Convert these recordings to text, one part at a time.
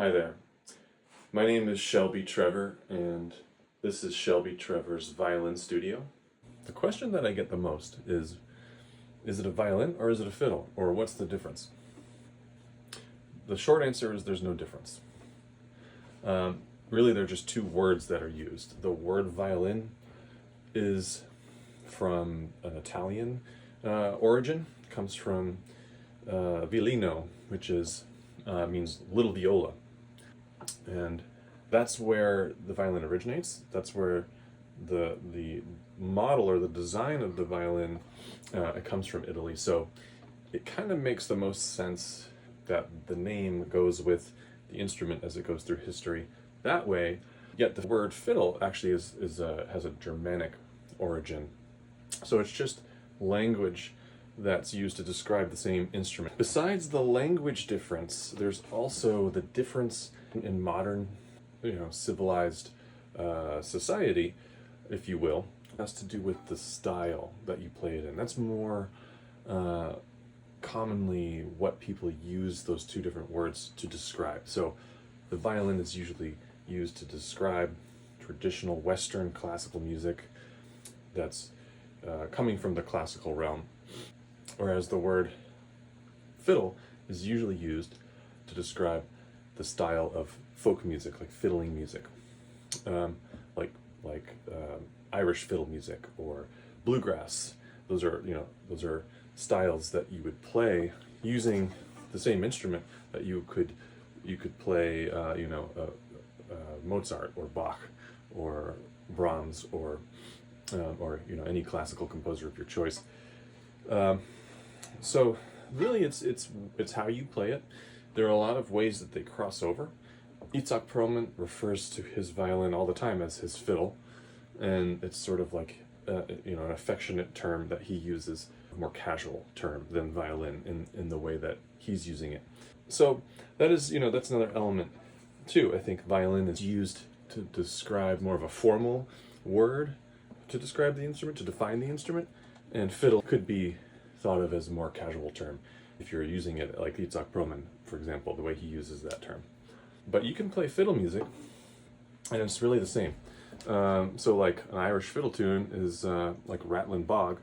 Hi there. My name is Shelby Trevor, and this is Shelby Trevor's Violin Studio. The question that I get the most is it a violin or is it a fiddle? Or what's the difference? The short answer is there's no difference. Really, they're just two words that are used. The word violin is from an Italian origin, comes from violino, which means little viola. And that's where the violin originates. That's where the model or the design of the violin it comes from Italy. So it kind of makes the most sense that the name goes with the instrument as it goes through history that way. Yet the word fiddle actually has a Germanic origin. So it's just language that's used to describe the same instrument. Besides the language difference, there's also the difference in modern, civilized society, if you will. It has to do with the style that you play it in. That's more commonly what people use those two different words to describe. So the violin is usually used to describe traditional Western classical music that's coming from the classical realm, whereas the word fiddle is usually used to describe the style of folk music, like fiddling music, like Irish fiddle music or bluegrass. Those are styles that you would play using the same instrument that you could play, Mozart or Bach or Brahms or any classical composer of your choice. So really, it's how you play it. There are a lot of ways that they cross over. Itzhak Perlman refers to his violin all the time as his fiddle, and it's sort of like an affectionate term that he uses, a more casual term than violin in the way that he's using it. So that's another element too. I think violin is used to describe more of a formal word to describe the instrument, to define the instrument, and fiddle could be thought of as a more casual term if you're using it like Itzhak Perlman, for example, the way he uses that term. But you can play fiddle music, and it's really the same. So like an Irish fiddle tune is like Rattling Bog.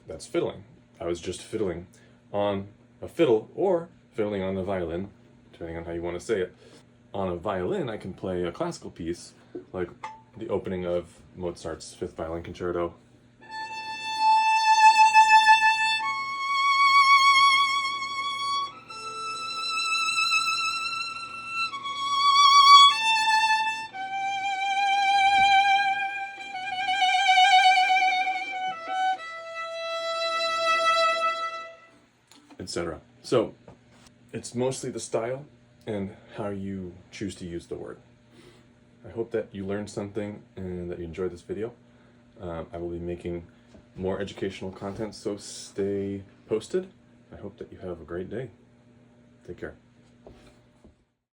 That's fiddling. I was just fiddling on a fiddle or fiddling on the violin, depending on how you want to say it. On a violin, I can play a classical piece, like the opening of Mozart's Fifth Violin Concerto. Etc. So it's mostly the style and how you choose to use the word. I hope that you learned something and that you enjoyed this video. I will be making more educational content, so stay posted. I hope that you have a great day. Take care.